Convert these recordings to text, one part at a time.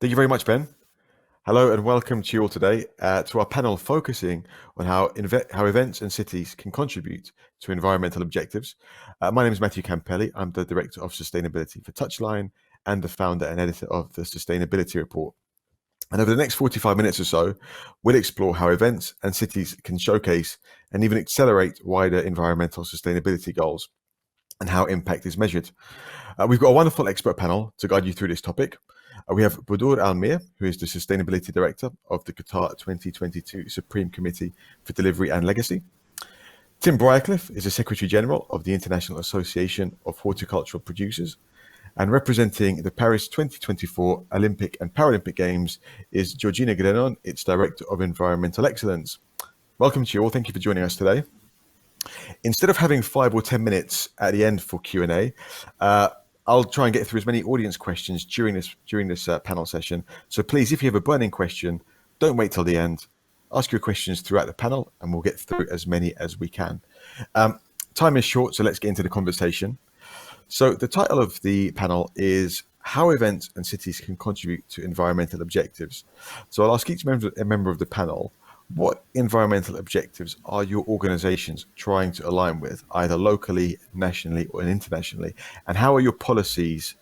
Thank you very much, Ben. Hello and welcome to you all today to our panel focusing on how events and cities can contribute to environmental objectives. My name is Matthew Campelli. I'm the Director of Sustainability for Touchline and the founder and editor of the Sustainability Report. And over the next 45 minutes or so, we'll explore how events and cities can showcase and even accelerate wider environmental sustainability goals and how impact is measured. We've got a wonderful expert panel to guide you through this topic. We have Bodour Meer, who is the Sustainability Director of the Qatar 2022 Supreme Committee for Delivery and Legacy. Tim Briercliffe is the Secretary General of the International Association of Horticultural Producers. And representing the Paris 2024 Olympic and Paralympic Games is Georgina Grenon, its Director of Environmental Excellence. Welcome to you all. Thank you for joining us today. Instead of having 5 or 10 minutes at the end for Q&A, I'll try and get through as many audience questions during this panel session. So please, if you have a burning question, don't wait till the end. Ask your questions throughout the panel and we'll get through as many as we can. Time is short, so let's get into the conversation. So the title of the panel is How Events and Cities Can Contribute to Environmental Objectives. So I'll ask each member of the panel, what environmental objectives are your organizations trying to align with, either locally, nationally, or internationally? And how are your policies,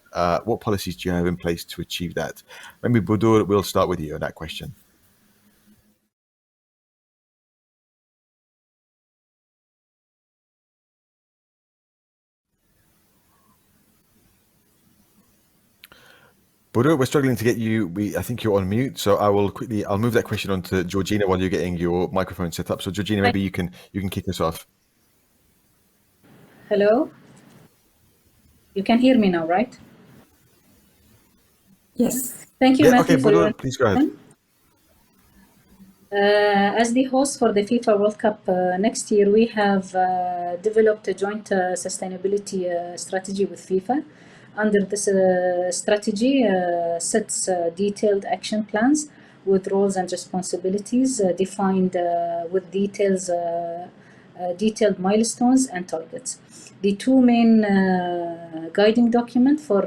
what policies do you have in place to achieve that? Maybe Bodour, we'll start with you on that question. Bodour, we're struggling to get you. I think you're on mute, so I'll move that question on to Georgina while you're getting your microphone set up. So Georgina, maybe you can kick us off. Hello. You can hear me now, right? Yes. Thank you, Yeah, Matthew, okay, for Bodour, please go ahead. As the host for the FIFA World Cup next year, we have developed a joint sustainability strategy with FIFA. Under this strategy sets detailed action plans with roles and responsibilities defined with detailed milestones and targets. The two main guiding documents for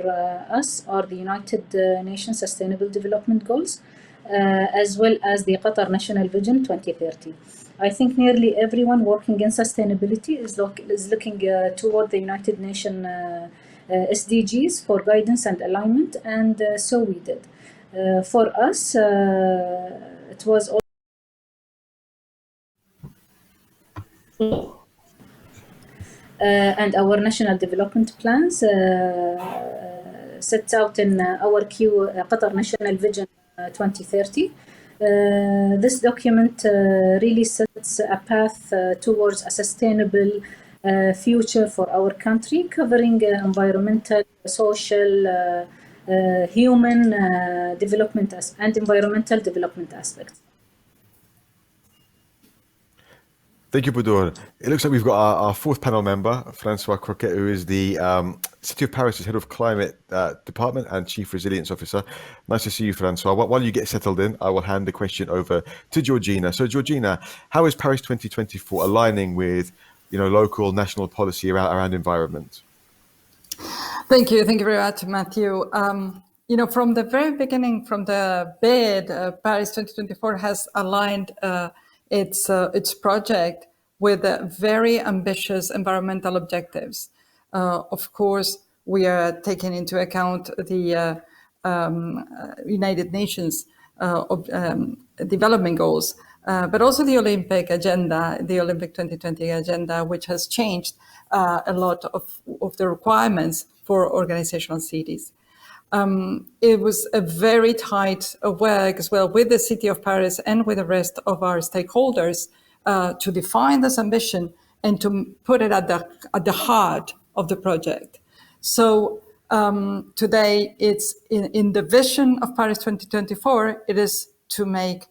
us are the United Nations Sustainable Development Goals, as well as the Qatar National Vision 2030. I think nearly everyone working in sustainability is looking toward the United Nations SDGs for guidance and alignment, and so we did. For us, it was all and our national development plans set out in our Qatar National Vision 2030. This document really sets a path towards a sustainable future for our country, covering environmental, social, human development and environmental development aspects. Thank you, Bodour. It looks like we've got our fourth panel member, François Croquette, who is the City of Paris' Head of Climate Department and Chief Resilience Officer. Nice to see you, François. While you get settled in, I will hand the question over to Georgina. So, Georgina, how is Paris 2024 aligning with, local, national policy around environment? Thank you very much, Matthew. From the very beginning, from the bid, Paris 2024 has aligned its project with very ambitious environmental objectives. Of course, we are taking into account the United Nations development goals, but also the Olympic agenda, the Olympic 2020 agenda, which has changed a lot of the requirements for organizational cities. It was a very tight work as well with the City of Paris and with the rest of our stakeholders to define this ambition and to put it at the heart of the project. So today, it's in the vision of Paris 2024, it is to make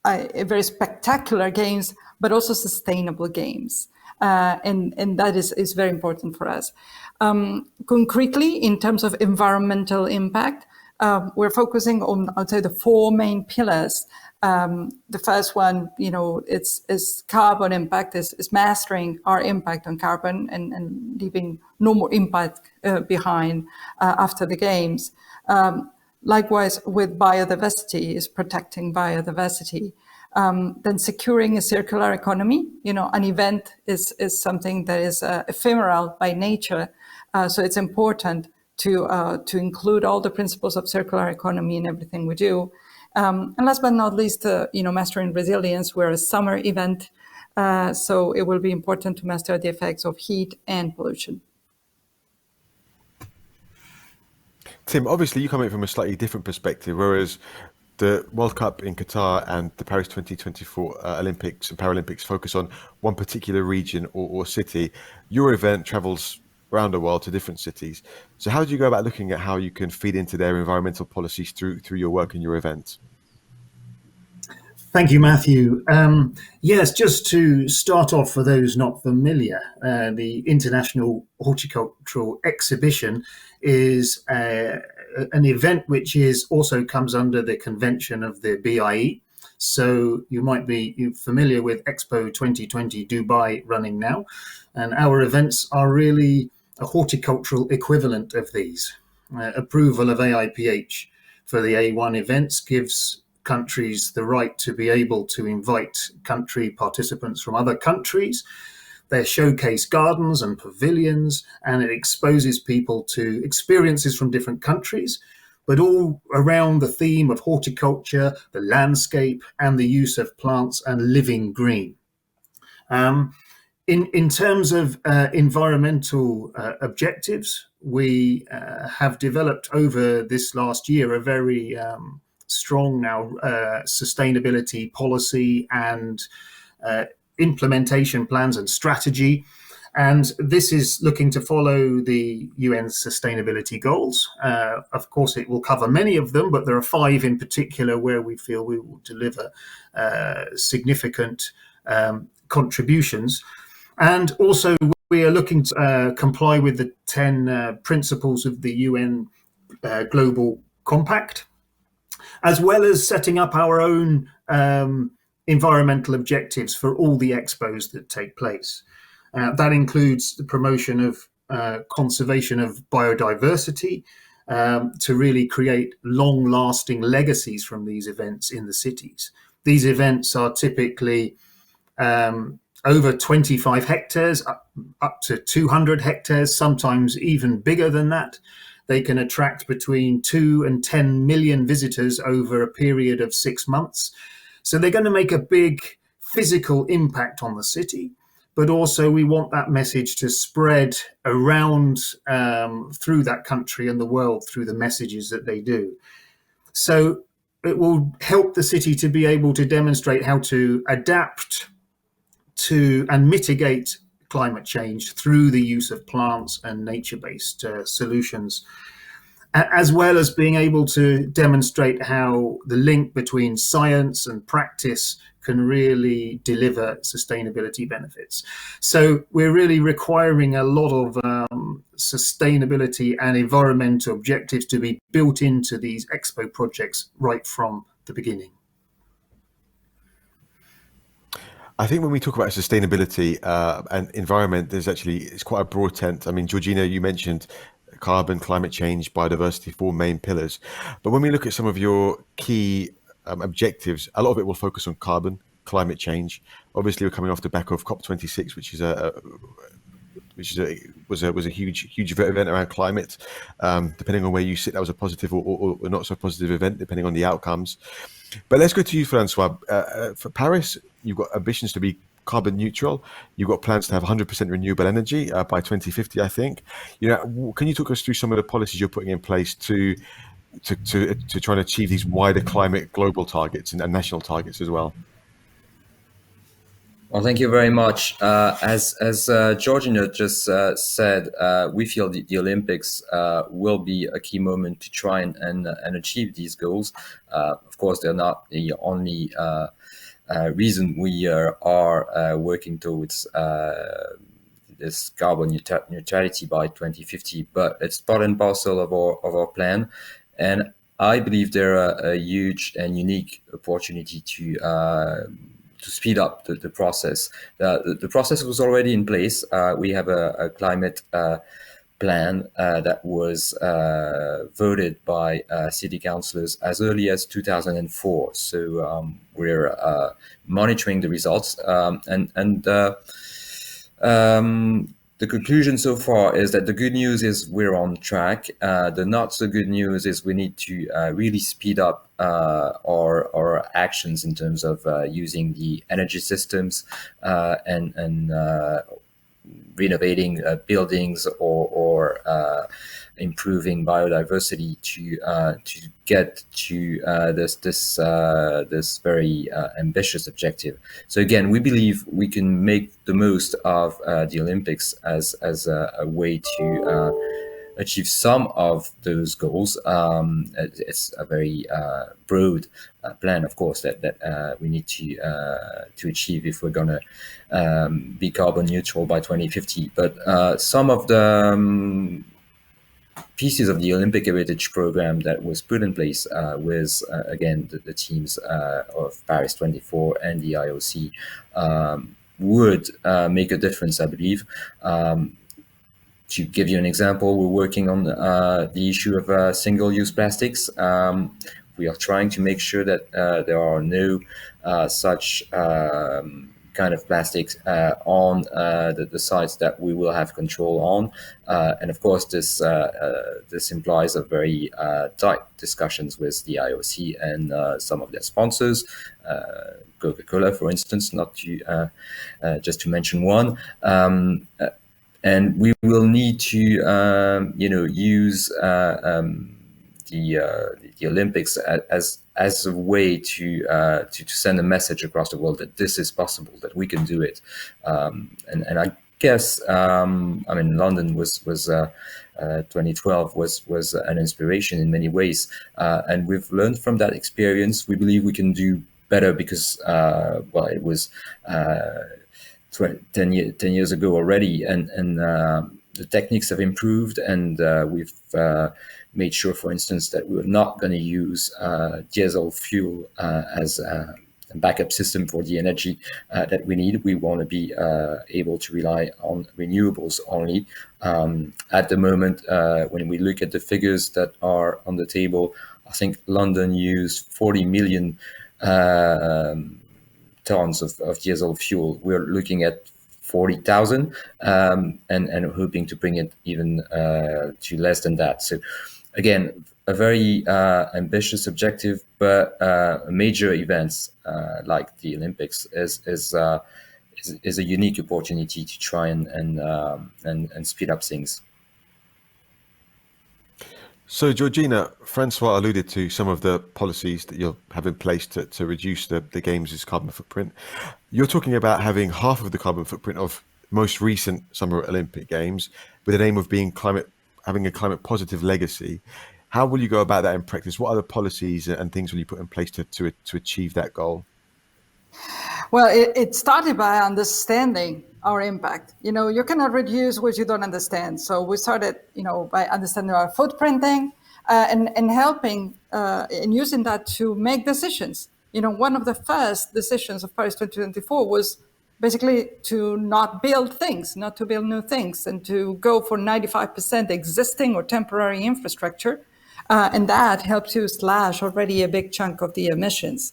a very spectacular games, but also sustainable games. And that is very important for us. Concretely, in terms of environmental impact, we're focusing on, I'd say, the 4 main pillars. The first one, it's carbon impact, is mastering our impact on carbon and leaving no more impact behind after the games. Likewise, with biodiversity, is protecting biodiversity. Then securing a circular economy. An event is something that is ephemeral by nature, so it's important to include all the principles of circular economy in everything we do. And last but not least, mastering resilience. We're a summer event, so it will be important to master the effects of heat and pollution. Tim, obviously you come in from a slightly different perspective, whereas the World Cup in Qatar and the Paris 2024 Olympics and Paralympics focus on one particular region or city. Your event travels around the world to different cities. So how do you go about looking at how you can feed into their environmental policies through your work and your events? Thank you, Matthew. Yes, just to start off, for those not familiar, the International Horticultural Exhibition is an event which also comes under the convention of the BIE. So you might be familiar with Expo 2020 Dubai running now, and our events are really a horticultural equivalent of these. Approval of AIPH for the A1 events gives countries the right to be able to invite country participants from other countries. They showcase gardens and pavilions, and it exposes people to experiences from different countries, but all around the theme of horticulture, the landscape, and the use of plants and living green. In terms of environmental objectives, we have developed over this last year a very strong now sustainability policy and implementation plans and strategy. And this is looking to follow the UN sustainability goals. Of course, it will cover many of them, but there are 5 in particular where we feel we will deliver significant contributions. And also, we are looking to comply with the 10 principles of the UN Global Compact, as well as setting up our own environmental objectives for all the expos that take place. That includes the promotion of conservation of biodiversity to really create long-lasting legacies from these events in the cities. These events are typically over 25 hectares, up to 200 hectares, sometimes even bigger than that. They can attract between 2 and 10 million visitors over a period of 6 months. So they're going to make a big physical impact on the city, but also we want that message to spread around through that country and the world through the messages that they do. So it will help the city to be able to demonstrate how to adapt to and mitigate climate change through the use of plants and nature-based solutions, as well as being able to demonstrate how the link between science and practice can really deliver sustainability benefits. So we're really requiring a lot of sustainability and environmental objectives to be built into these expo projects right from the beginning. I think when we talk about sustainability and environment, it's quite a broad tent. I mean, Georgina, you mentioned carbon, climate change, biodiversity, 4 main pillars. But when we look at some of your key objectives, a lot of it will focus on carbon, climate change. Obviously, we're coming off the back of COP26, which was a huge event around climate. Depending on where you sit, that was a positive or not so positive event, depending on the outcomes. But let's go to you, François. For Paris, you've got ambitions to be carbon neutral. You've got plans to have 100% renewable energy by 2050, I think. Can you talk us through some of the policies you're putting in place to try and achieve these wider climate global targets and national targets as well? Well, thank you very much. As Georgina just said, we feel the Olympics will be a key moment to try and achieve these goals. Of course, they're not the only reason we are working towards this carbon neutrality by 2050, but it's part and parcel of our plan. And I believe there are a huge and unique opportunity to speed up the process. The process was already in place. We have a climate plan that was voted by city councillors as early as 2004. So we're monitoring the results, the conclusion so far is that the good news is we're on track. The not so good news is we need to really speed up our actions in terms of using the energy systems and renovating buildings or improving biodiversity to get to this very ambitious objective. So again, we believe we can make the most of the Olympics as a way to achieve some of those goals. It's a very broad plan, of course, that we need to achieve if we're going to be carbon neutral by 2050. But some of the pieces of the Olympic Heritage Program that was put in place with, again, the teams of Paris 24 and the IOC would make a difference, I believe. To give you an example, we're working on the issue of single-use plastics. We are trying to make sure that there are no such kind of plastics on the sites that we will have control on. And of course, this implies a very tight discussions with the IOC and some of their sponsors, Coca-Cola, for instance, not to just to mention one. And we will need to, use the Olympics as a way to send a message across the world that this is possible, that we can do it. And I guess, London was 2012 was an inspiration in many ways, and we've learned from that experience. We believe we can do better because, it was 10 years ago already, and the techniques have improved, and we've made sure, for instance, that we're not going to use diesel fuel as a backup system for the energy that we need. We want to be able to rely on renewables only. At the moment, when we look at the figures that are on the table, I think London used 40 million tons of diesel fuel. We're looking at 40,000 and hoping to bring it even to less than that. So again, a very ambitious objective, but major events like the Olympics is a unique opportunity to try and speed up things. So, Georgina, François alluded to some of the policies that you'll have in place to reduce the Games' carbon footprint. You're talking about having half of the carbon footprint of most recent Summer Olympic Games with an aim of having a climate positive legacy. How will you go about that in practice? What other policies and things will you put in place to achieve that goal? Well, it started by understanding our impact. You cannot reduce what you don't understand. So we started, by understanding our footprinting and helping and using that to make decisions. One of the first decisions of Paris 2024 was basically to not build things, not to build new things, and to go for 95% existing or temporary infrastructure. And that helps you slash already a big chunk of the emissions.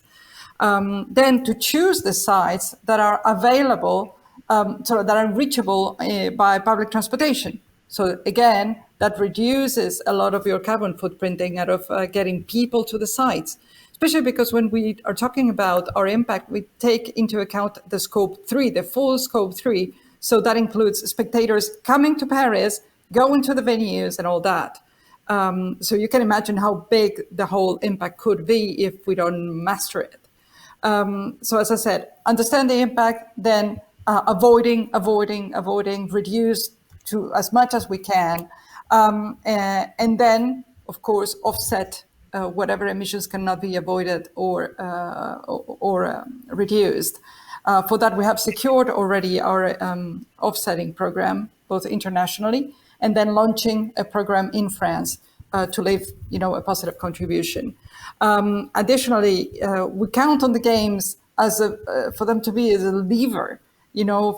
Then to choose the sites that are available, that are reachable by public transportation. So again, that reduces a lot of your carbon footprinting out of getting people to the sites, especially because when we are talking about our impact, we take into account the scope 3, the full scope 3. So that includes spectators coming to Paris, going to the venues and all that. So you can imagine how big the whole impact could be if we don't master it. So as I said, understand the impact, then avoiding, reduce to as much as we can. And then, of course, offset whatever emissions cannot be avoided or reduced. For that, we have secured already our offsetting program, both internationally, and then launching a program in France to leave, a positive contribution. Additionally, we count on the Games as for them to be as a lever,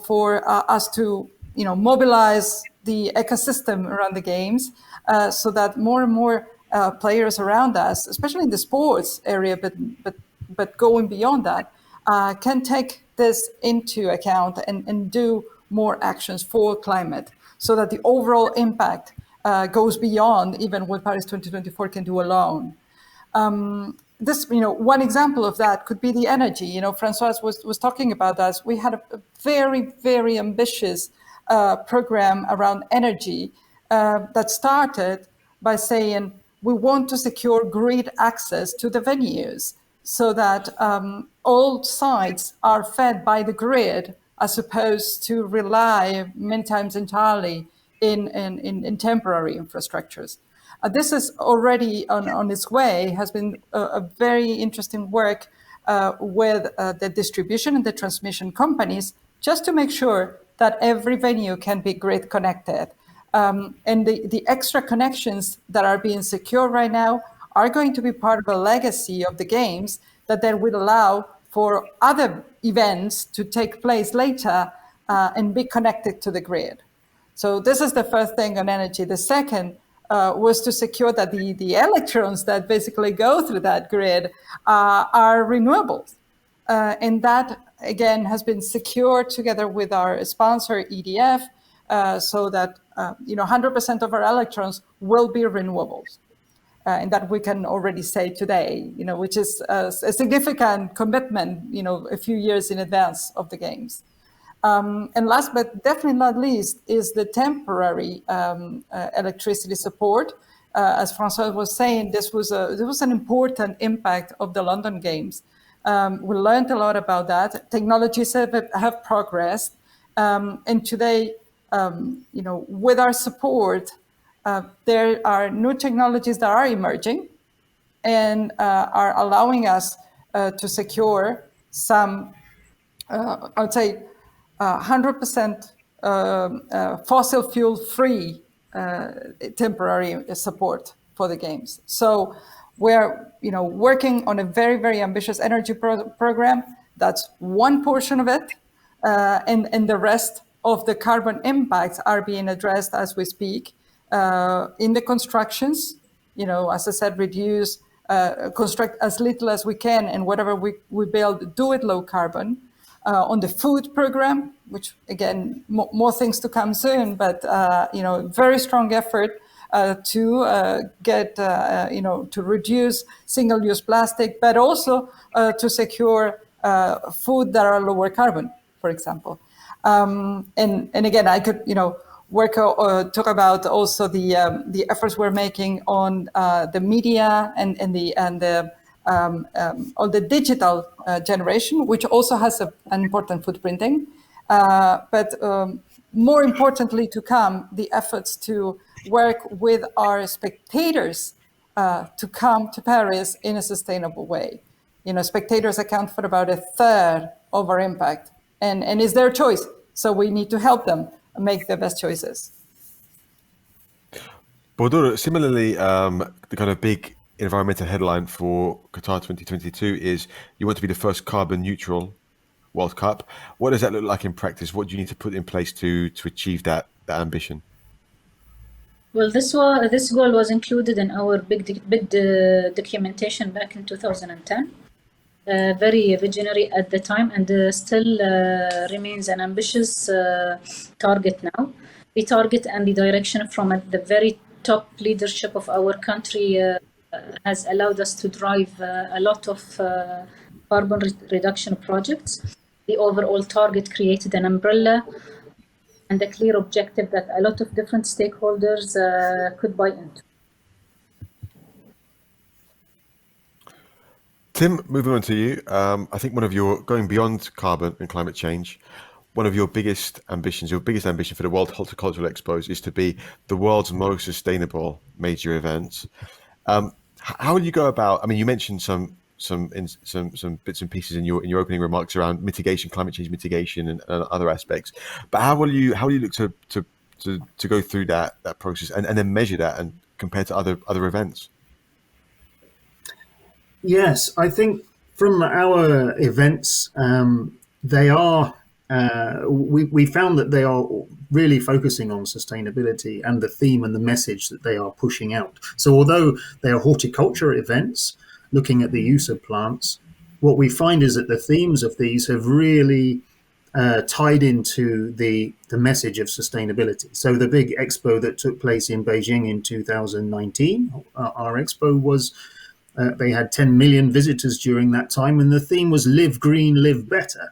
for us to, mobilize the ecosystem around the games, so that more and more players around us, especially in the sports area, but going beyond that, can take this into account and do more actions for climate, so that the overall impact goes beyond even what Paris 2024 can do alone. This, one example of that could be the energy. François was talking about that. We had a very, very ambitious program around energy that started by saying we want to secure grid access to the venues so that all sites are fed by the grid, as opposed to rely many times entirely in temporary infrastructures. This is already on its way, has been a very interesting work with the distribution and the transmission companies, just to make sure that every venue can be grid connected. And the extra connections that are being secured right now are going to be part of a legacy of the games that then will allow for other events to take place later and be connected to the grid. So this is the first thing on energy. The second was to secure that the electrons that basically go through that grid are renewables. And that, again, has been secured together with our sponsor, EDF, so that 100% of our electrons will be renewables. And that we can already say today, which is a significant commitment, a few years in advance of the games. And last but definitely not least is the temporary electricity support. As François was saying, this was an important impact of the London Games. We learned a lot about that. Technologies have progressed, and today, with our support, there are new technologies that are emerging and are allowing us to secure some, I would say, 100% fossil fuel free temporary support for the games. So we're working on a very, very ambitious energy program. That's one portion of it, and the rest of the carbon impacts are being addressed as we speak in the constructions. As I said, reduce, construct as little as we can, and whatever we build, do it low carbon. On the food program, which again, more things to come soon, but very strong effort to get to reduce single-use plastic, but also to secure food that are lower carbon, for example. And again, I could talk about also the efforts we're making on the media and all the digital generation, which also has an important footprinting. But more importantly to come, the efforts to work with our spectators to come to Paris in a sustainable way. Spectators account for about a third of our impact, and it's their choice. So we need to help them make the best choices. Bodour, similarly, the kind of big environmental headline for Qatar 2022 is you want to be the first carbon neutral World Cup. What does that look like in practice? What do you need to put in place to achieve that ambition? Well, this goal was included in our big documentation back in 2010. Very visionary at the time, and still remains an ambitious target now. The target and the direction from the very top leadership of our country has allowed us to drive a lot of carbon reduction projects. The overall target created an umbrella and a clear objective that a lot of different stakeholders could buy into. Tim, moving on to you. I think going beyond carbon and climate change, one of your biggest ambition for the World Horticultural Expos is to be the world's most sustainable major event. How will you go about? I mean, you mentioned some bits and pieces in your opening remarks around mitigation, climate change mitigation, and other aspects. But how will you look to go through that process and then measure that and compare to other events? Yes, I think from our events, they are we found that they are really focusing on sustainability and the theme and the message that they are pushing out. So although they are horticulture events looking at the use of plants, what we find is that the themes of these have really tied into the message of sustainability. So the big expo that took place in Beijing in 2019, our expo was, they had 10 million visitors during that time, and the theme was Live Green, Live Better.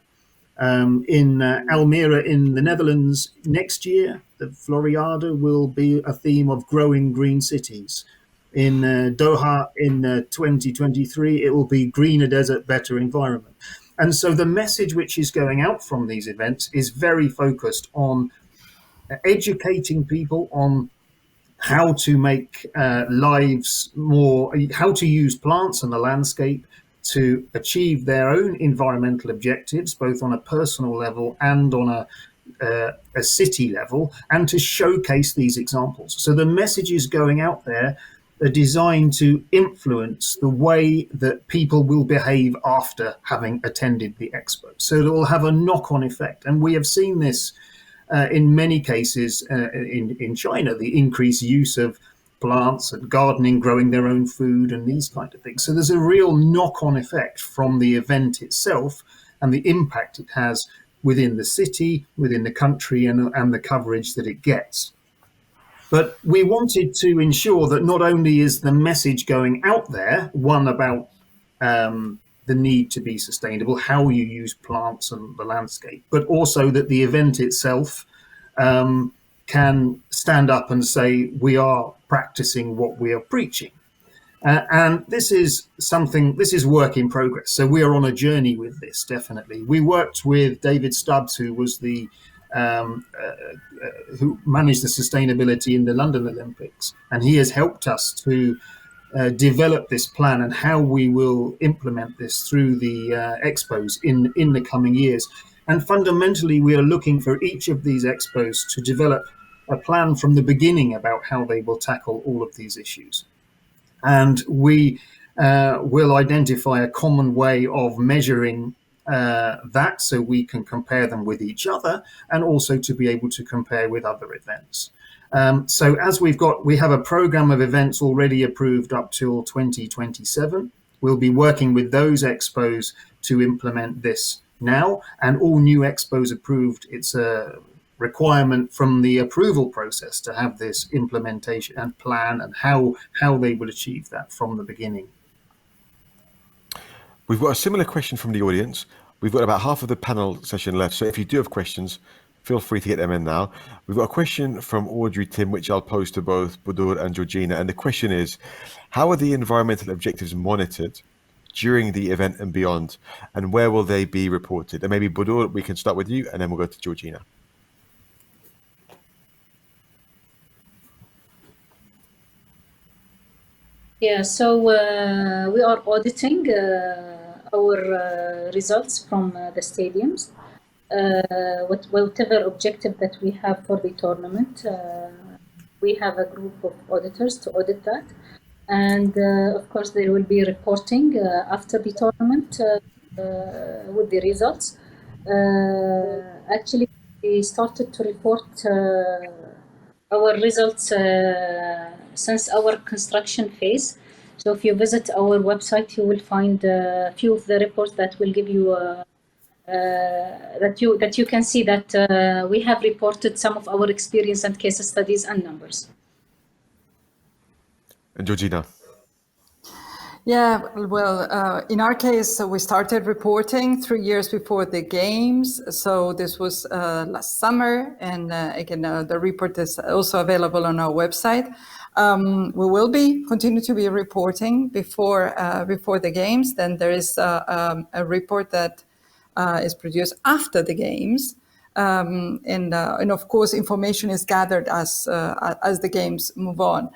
In Almere in the Netherlands next year, the Floriade will be a theme of growing green cities. In Doha in 2023, it will be greener desert, better environment. And so the message which is going out from these events is very focused on educating people on how to make lives more, how to use plants and the landscape to achieve their own environmental objectives, both on a personal level and on a city level, and to showcase these examples. So the messages going out there are designed to influence the way that people will behave after having attended the expo. So it will have a knock-on effect. And we have seen this in many cases in China, the increased use of plants and gardening, growing their own food and these kind of things. So there's a real knock-on effect from the event itself and the impact it has within the city, within the country, and the coverage that it gets. But we wanted to ensure that not only is the message going out there, one about the need to be sustainable, how you use plants and the landscape, but also that the event itself can stand up and say, we are practicing what we are preaching. And this is work in progress. So we are on a journey with this, definitely. We worked with David Stubbs, who was who managed the sustainability in the London Olympics. And he has helped us to develop this plan and how we will implement this through the expos in the coming years. And fundamentally, we are looking for each of these expos to develop a plan from the beginning about how they will tackle all of these issues. And we will identify a common way of measuring that so we can compare them with each other and also to be able to compare with other events. So as we have a program of events already approved up till 2027. We'll be working with those expos to implement this now, and all new expos approved. It's a requirement from the approval process to have this implementation and plan and how they will achieve that from the beginning. We've got a similar question from the audience. We've got about half of the panel session left, so if you do have questions, feel free to get them in now. We've got a question from Audrey Tim, which I'll pose to both Bodour and Georgina. And the question is, how are the environmental objectives monitored during the event and beyond? And where will they be reported? And maybe Bodour, we can start with you, and then we'll go to Georgina. Yeah, so we are auditing our results from the stadiums. Whatever objective that we have for the tournament, we have a group of auditors to audit that. And of course, they will be reporting after the tournament with the results. Actually, we started to report our results since our construction phase. So if you visit our website, you will find a few of the reports that will give you that you can see that we have reported some of our experience and case studies and numbers. And Georgina. Yeah, well, in our case, we started reporting 3 years before the games. So this was last summer. And again, the report is also available on our website. We will continue to be reporting before the games. Then there is a report that is produced after the games. And of course, information is gathered as the games move on.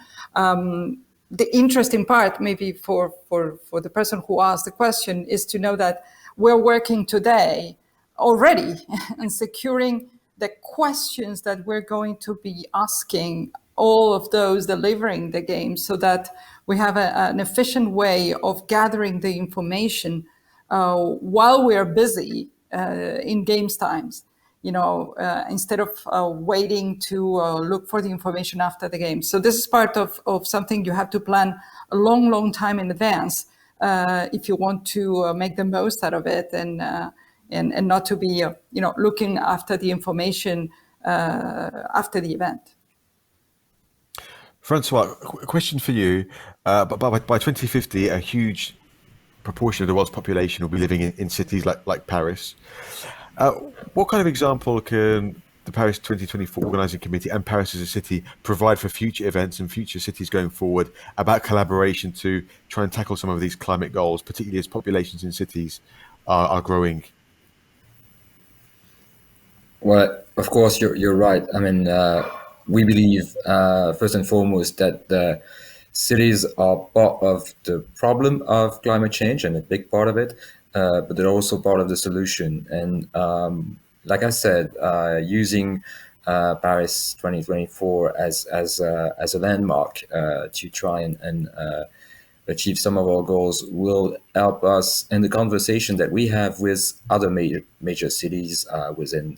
The interesting part, maybe for the person who asked the question, is to know that we're working today already and securing the questions that we're going to be asking all of those delivering the game, so that we have an efficient way of gathering the information while we are busy in games times. instead of waiting to look for the information after the game. So this is part of something you have to plan a long, long time in advance if you want to make the most out of it and not to be, looking after the information after the event. François, a question for you. But by 2050, a huge proportion of the world's population will be living in cities like Paris. What kind of example can the Paris 2024 Organizing Committee and Paris as a city provide for future events and future cities going forward about collaboration to try and tackle some of these climate goals, particularly as populations in cities are growing? Well, of course, you're right. I mean, we believe first and foremost that the cities are part of the problem of climate change and a big part of it, but they're also part of the solution. And like I said, using Paris 2024 as a landmark to try and achieve some of our goals will help us in the conversation that we have with other major cities within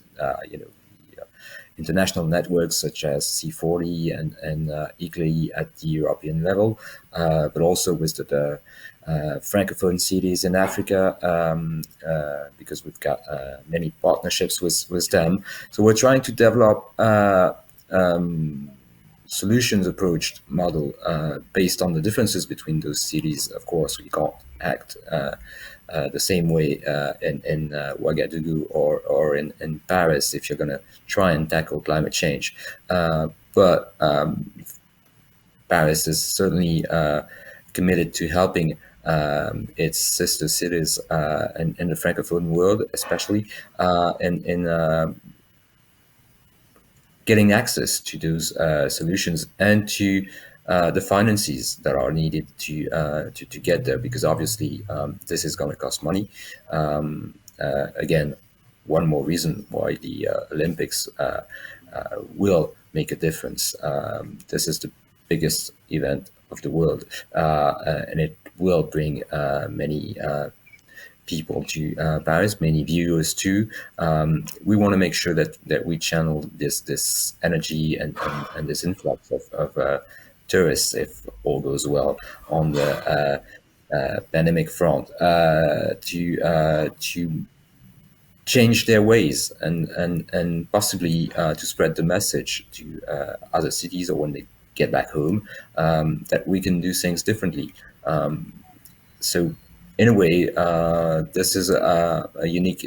international networks such as C40 and ICLEI at the European level, but also with the Francophone cities in Africa, because we've got many partnerships with them. So we're trying to develop solutions approached model based on the differences between those cities. Of course, we can't act the same way in Ouagadougou or in Paris if you're going to try and tackle climate change. But Paris is certainly committed to helping its sister cities in the Francophone world, especially in getting access to those solutions and to the finances that are needed to get there, because obviously this is going to cost money. Again, one more reason why the Olympics will make a difference. This is the biggest event of the world, and it will bring many people to Paris, many viewers too. We want to make sure that we channel this energy and this influx of tourists, if all goes well on the pandemic front, to change their ways and possibly to spread the message to other cities, or when they get back home, that we can do things differently. So in a way, this is a unique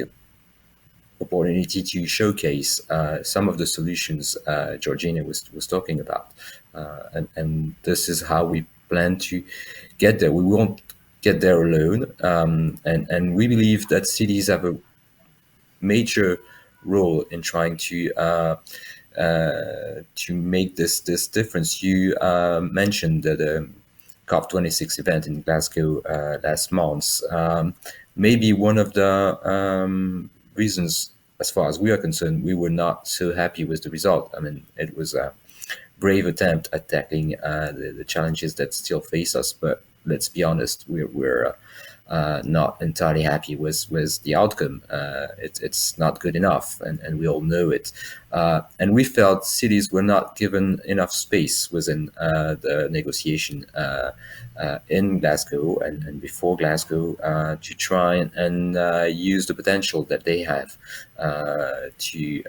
opportunity to showcase some of the solutions Georgina was talking about. And this is how we plan to get there. We won't get there alone. And we believe that cities have a major role in trying to make this difference. You mentioned the COP26 event in Glasgow last month. Maybe one of the reasons, as far as we are concerned, we were not so happy with the result. I mean, it was a brave attempt at tackling the challenges that still face us, but let's be honest, we're not entirely happy with the outcome. It's not good enough, and we all know it. And we felt cities were not given enough space within the negotiation in Glasgow and before Glasgow to try and use the potential that they have to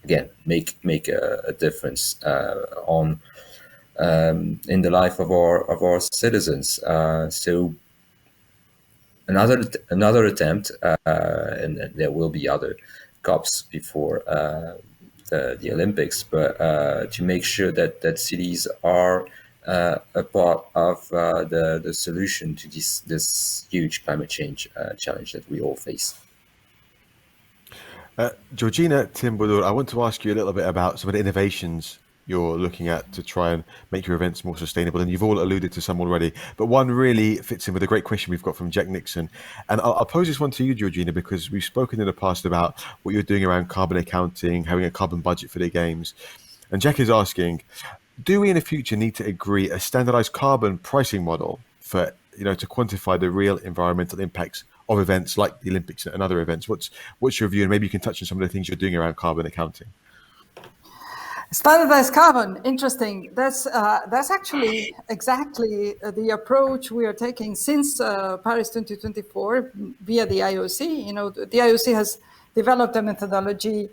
again make a difference on in the life of our citizens. So another attempt, and there will be other COPs before the Olympics, but to make sure that cities are a part of the solution to this huge climate change challenge that we all face. Georgina, Tim, Bodour, I want to ask you a little bit about some of the innovations you're looking at to try and make your events more sustainable, and you've all alluded to some already, but one really fits in with a great question we've got from Jack Nixon, and I'll pose this one to you, Georgina, because we've spoken in the past about what you're doing around carbon accounting, having a carbon budget for the games, and Jack is asking, do we in the future need to agree a standardized carbon pricing model for to quantify the real environmental impacts of events like the Olympics and other events. What's your view? And maybe you can touch on some of the things you're doing around carbon accounting. Standardized carbon, interesting. That's actually exactly the approach we are taking since Paris 2024 via the IOC. You know, the IOC has developed a methodology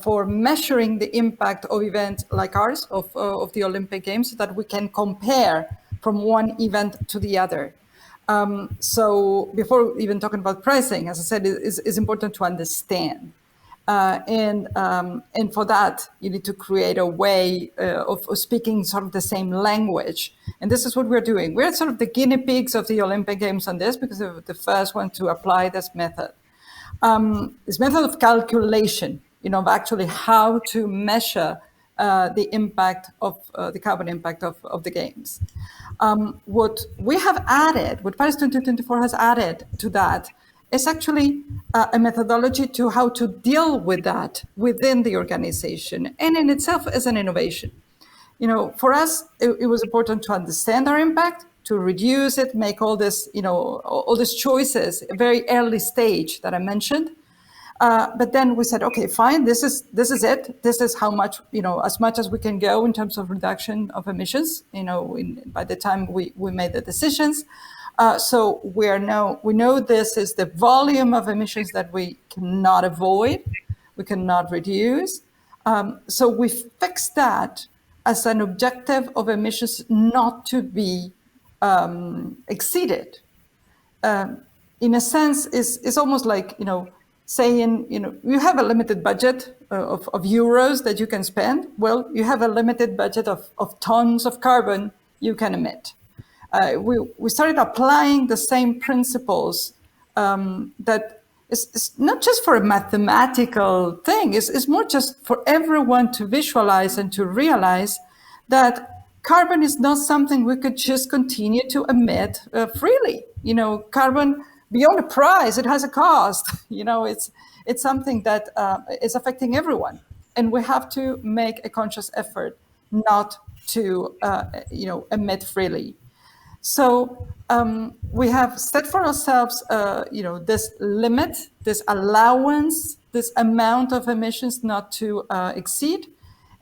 for measuring the impact of events like ours, of the Olympic Games, so that we can compare from one event to the other. So before even talking about pricing, as I said, it's important to understand. And for that, you need to create a way of speaking sort of the same language. And this is what we're doing. We're sort of the guinea pigs of the Olympic Games on this, because they're the first one to apply this method. This method of calculation, you know, of actually how to measure the impact of the carbon impact of the Games. What we have added, what Paris 2024 has added to that, is actually a methodology to how to deal with that within the organization, and in itself as an innovation. You know, for us, it was important to understand our impact, to reduce it, make all this, you know, all these choices, a very early stage that I mentioned. But then we said, okay, fine, this is it. This is how much, you know, as much as we can go in terms of reduction of emissions, you know, by the time we made the decisions. So we know this is the volume of emissions that we cannot avoid, we cannot reduce. So we fixed that as an objective of emissions not to be exceeded. In a sense, it's almost like, you know, saying, you know, you have a limited budget of euros that you can spend. Well, you have a limited budget of tons of carbon you can emit. We started applying the same principles that is not just for a mathematical thing, it's more just for everyone to visualize and to realize that carbon is not something we could just continue to emit freely. You know, carbon, beyond a price, it has a cost. You know, it's something that is affecting everyone. And we have to make a conscious effort not to, you know, emit freely. So we have set for ourselves, you know, this limit, this allowance, this amount of emissions not to exceed,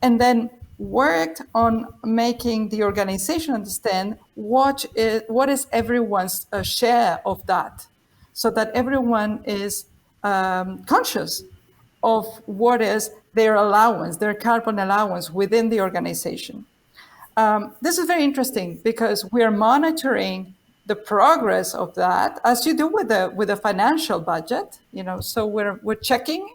and then worked on making the organization understand what is everyone's share of that, so that everyone is conscious of what is their allowance, their carbon allowance within the organization. This is very interesting because we are monitoring the progress of that, as you do with a financial budget. You know, so we're checking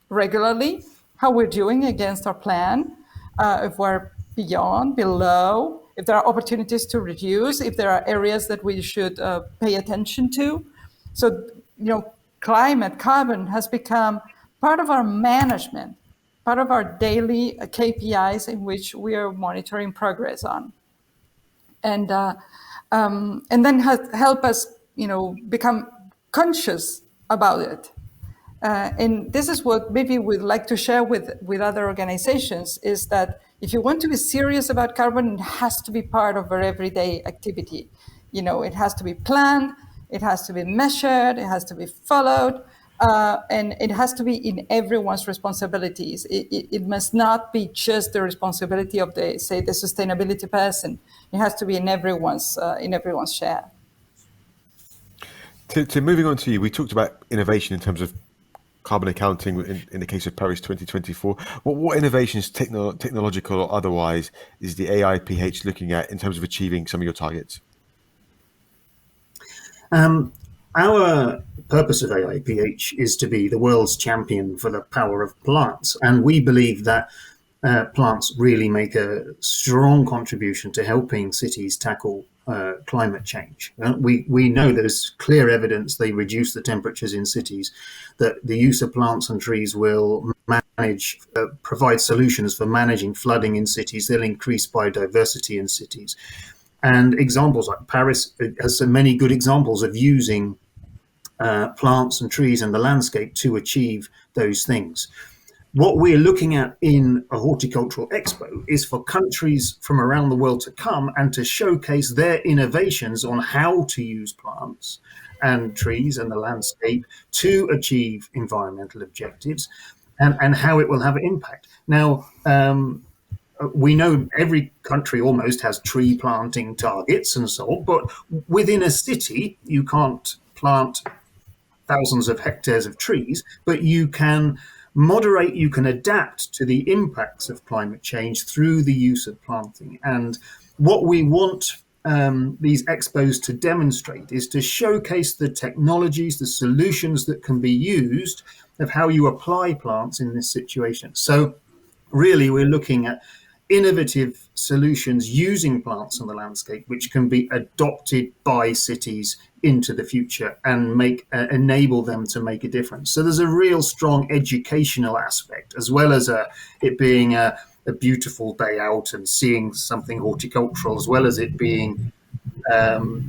regularly how we're doing against our plan, if we're beyond, below, if there are opportunities to reduce, if there are areas that we should pay attention to. So, you know, climate, carbon has become part of our management, part of our daily KPIs in which we are monitoring progress on, and then help us, you know, become conscious about it. And this is what maybe we'd like to share with other organizations, is that if you want to be serious about carbon, it has to be part of our everyday activity. You know, it has to be planned, it has to be measured, it has to be followed. And it has to be in everyone's responsibilities. It must not be just the responsibility of the sustainability person. It has to be in everyone's share. To moving on to you, we talked about innovation in terms of carbon accounting in the case of Paris 2024. What innovations, technological or otherwise, is the AIPH looking at in terms of achieving some of your targets? Our purpose of AIPH is to be the world's champion for the power of plants. And we believe that plants really make a strong contribution to helping cities tackle climate change. We know there's clear evidence they reduce the temperatures in cities, that the use of plants and trees will provide solutions for managing flooding in cities. They'll increase biodiversity in cities. And examples like Paris has so many good examples of using plants and trees and the landscape to achieve those things. what we're looking at in a horticultural expo is for countries from around the world to come and to showcase their innovations on how to use plants and trees and the landscape to achieve environmental objectives, and how it will have an impact. Now, we know every country almost has tree planting targets and so on, but within a city, you can't plant thousands of hectares of trees, but you can moderate, you can adapt to the impacts of climate change through the use of planting. And what we want these expos to demonstrate is to showcase the technologies, the solutions that can be used of how you apply plants in this situation. So really, we're looking at innovative solutions using plants on the landscape, which can be adopted by cities into the future and enable them to make a difference. So there's a real strong educational aspect, as well as it being a beautiful day out and seeing something horticultural, as well as it being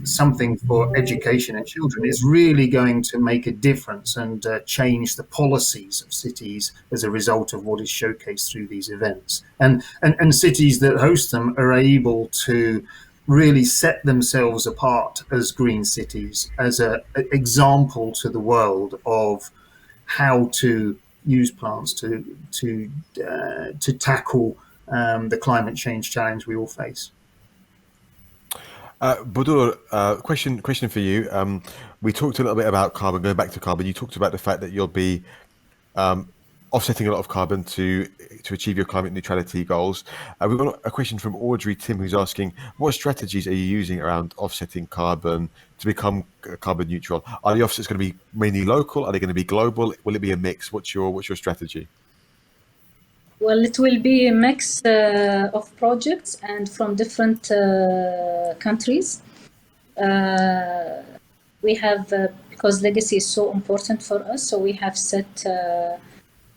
something for education and children, is really going to make a difference and change the policies of cities as a result of what is showcased through these events. And cities that host them are able to really set themselves apart as green cities, as an example to the world of how to use plants to tackle the climate change challenge we all face. Bodour, question for you. We talked a little bit about carbon. Going back to carbon, you talked about the fact that you'll be offsetting a lot of carbon to achieve your climate neutrality goals. We've got a question from Audrey Tim, who's asking, what strategies are you using around offsetting carbon to become carbon neutral? Are the offsets going to be mainly local? Are they going to be global? Will it be a mix? What's your strategy? Well, it will be a mix of projects and from different countries. We have, because legacy is so important for us, so we have set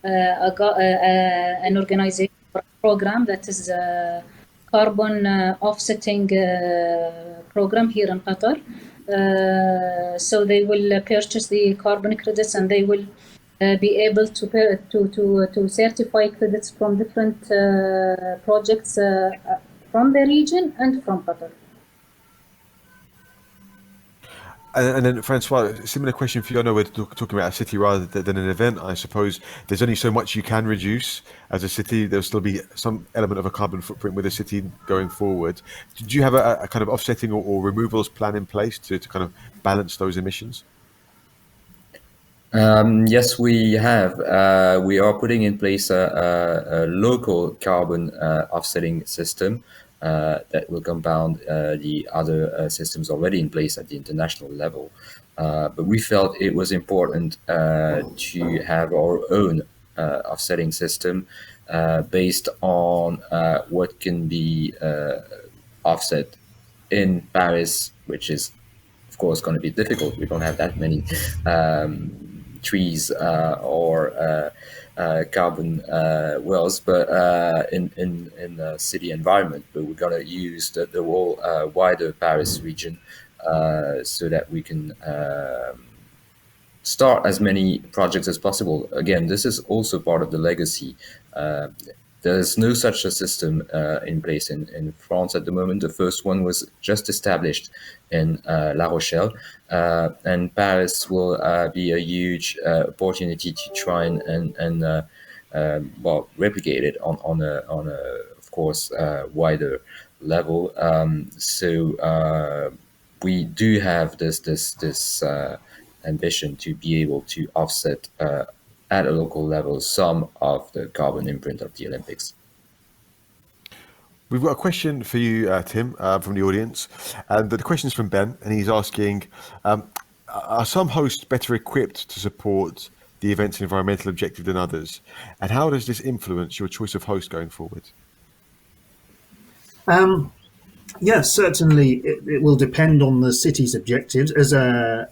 an organization or a program that is a carbon offsetting program here in Qatar. So they will purchase the carbon credits, and they will be able to certify credits from different projects from the region and from Qatar. And then, François, similar question for you. I know we're talking about a city rather than an event. I suppose there's only so much you can reduce as a city. There'll still be some element of a carbon footprint with a city going forward. Do you have a kind of offsetting or removals plan in place to kind of balance those emissions? Yes, we have. We are putting in place a local carbon offsetting system that will compound the other systems already in place at the international level. But we felt it was important to have our own offsetting system based on what can be offset in Paris, which is, of course, going to be difficult. We don't have that many trees or carbon wells, but in the city environment. But we're going to use the whole wider Paris region so that we can start as many projects as possible. Again, this is also part of the legacy. There's no such a system in place in France at the moment. The first one was just established in La Rochelle, and Paris will be a huge opportunity to try and replicate it on a of course wider level. So we do have this ambition to be able to offset at a local level some of the carbon imprint of the Olympics. We've got a question for you, Tim, from the audience. And the question is from Ben, and he's asking, are some hosts better equipped to support the event's environmental objective than others? And how does this influence your choice of host going forward? Yes, certainly it will depend on the city's objectives. As a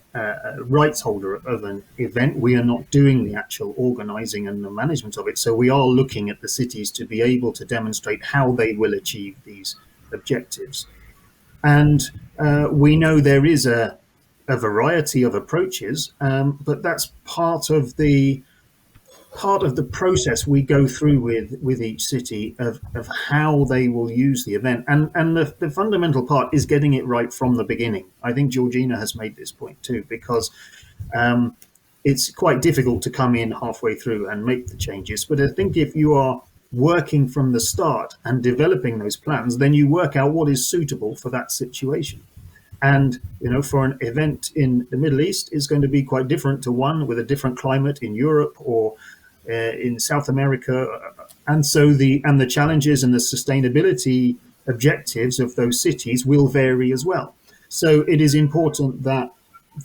rights holder of an event, we are not doing the actual organising and the management of it. So we are looking at the cities to be able to demonstrate how they will achieve these objectives. And we know there is a variety of approaches, but that's part of the part of the process we go through with each city of how they will use the event. And the fundamental part is getting it right from the beginning. I think Georgina has made this point too, because it's quite difficult to come in halfway through and make the changes. But I think if you are working from the start and developing those plans, then you work out what is suitable for that situation. And, for an event in the Middle East is going to be quite different to one with a different climate in Europe or in South America. And so the challenges and the sustainability objectives of those cities will vary as well. So it is important that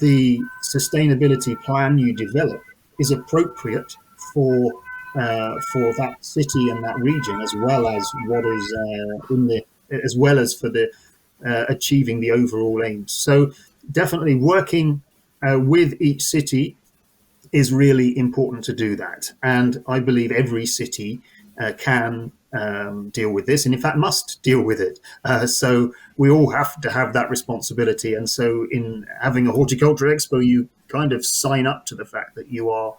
the sustainability plan you develop is appropriate for that city and that region, as well as what is as well as for the achieving the overall aims. So definitely working with each city is really important to do that. And I believe every city can deal with this, and in fact must deal with it. So we all have to have that responsibility. And so in having a horticultural expo, you kind of sign up to the fact that you're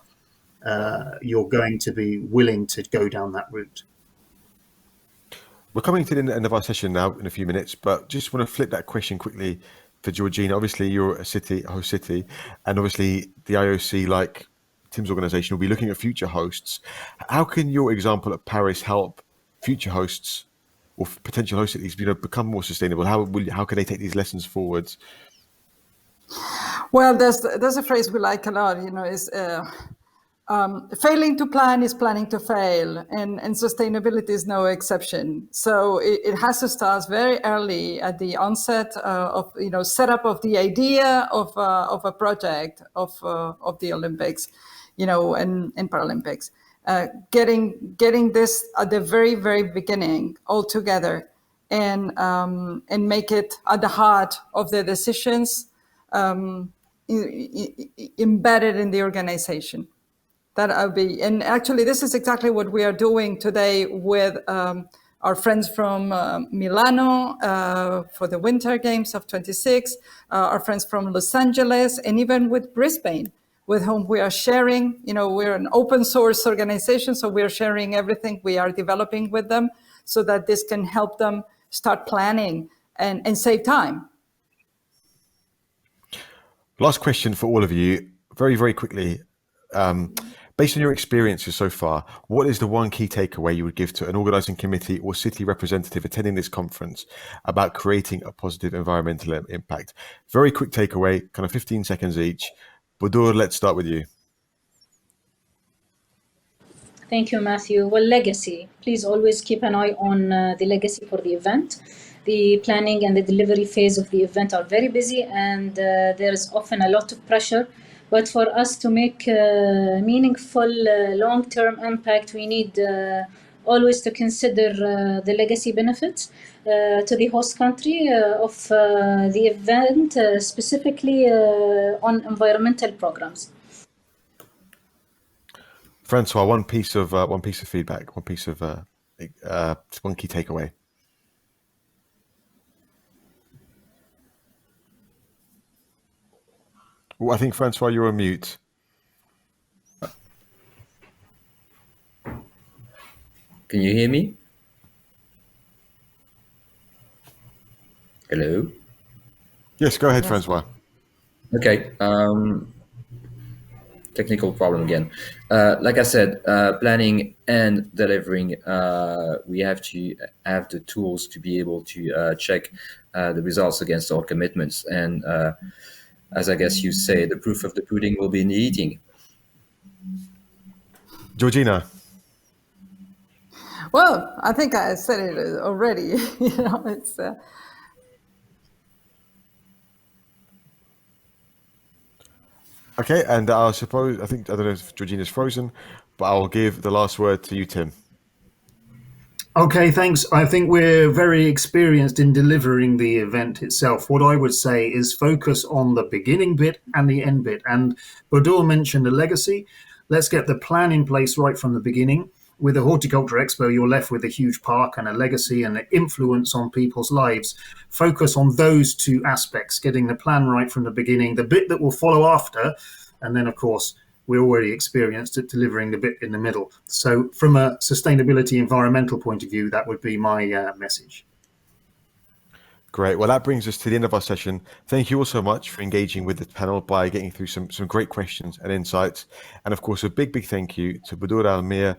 going to be willing to go down that route. We're coming to the end of our session now in a few minutes, but just want to flip that question quickly for Georgina. Obviously, you're a host city, and obviously the IOC, like Tim's organization, will be looking at future hosts. How can your example at Paris help future hosts or potential host cities, become more sustainable? How can they take these lessons forwards? Well, there's a phrase we like a lot, is failing to plan is planning to fail, and sustainability is no exception. So it has to start very early at the onset of setup of the idea of a project of the Olympics, and Paralympics. Getting this at the very, very beginning all together, and make it at the heart of the decisions embedded in the organization. That I'll be, and actually this is exactly what we are doing today with our friends from Milano for the Winter Games of 26, our friends from Los Angeles, and even with Brisbane, with whom we are sharing, we're an open source organization, so we're sharing everything we are developing with them so that this can help them start planning and save time. Last question for all of you, very, very quickly. Based on your experiences so far, what is the one key takeaway you would give to an organizing committee or city representative attending this conference about creating a positive environmental impact? Very quick takeaway, kind of 15 seconds each. Bodour, let's start with you. Thank you, Matthew. Well, legacy. Please always keep an eye on the legacy for the event. The planning and the delivery phase of the event are very busy, and there is often a lot of pressure. But for us to make meaningful long-term impact, we need always to consider the legacy benefits to the host country of the event, specifically on environmental programs. François, one piece of feedback, one key takeaway. Well, I think, François, you're on mute. Can you hear me? Hello? Yes, go ahead, François. Okay. Technical problem again. Like I said, planning and delivering, we have to have the tools to be able to check the results against our commitments. And as I guess you say, the proof of the pudding will be in the eating. Georgina. Well, I think I said it already. It's. Okay, and I don't know if Georgina's frozen, but I'll give the last word to you, Tim. Okay, thanks. I think we're very experienced in delivering the event itself. What I would say is focus on the beginning bit and the end bit. And Bodour mentioned a legacy. Let's get the plan in place right from the beginning. With a Horticultural Expo, you're left with a huge park and a legacy and an influence on people's lives. Focus on those two aspects, getting the plan right from the beginning, the bit that will follow after, and then, of course, we're already experienced at delivering the bit in the middle. So from a sustainability environmental point of view, that would be my message. Great. Well, that brings us to the end of our session. Thank you all so much for engaging with the panel by getting through some great questions and insights. And of course, a big thank you to Bodour, Meer,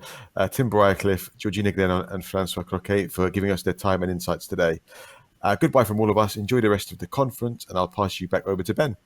Tim Briercliffe, Georgina, Grenon, and François Croquette for giving us their time and insights today. Goodbye from all of us. Enjoy the rest of the conference, and I'll pass you back over to Ben.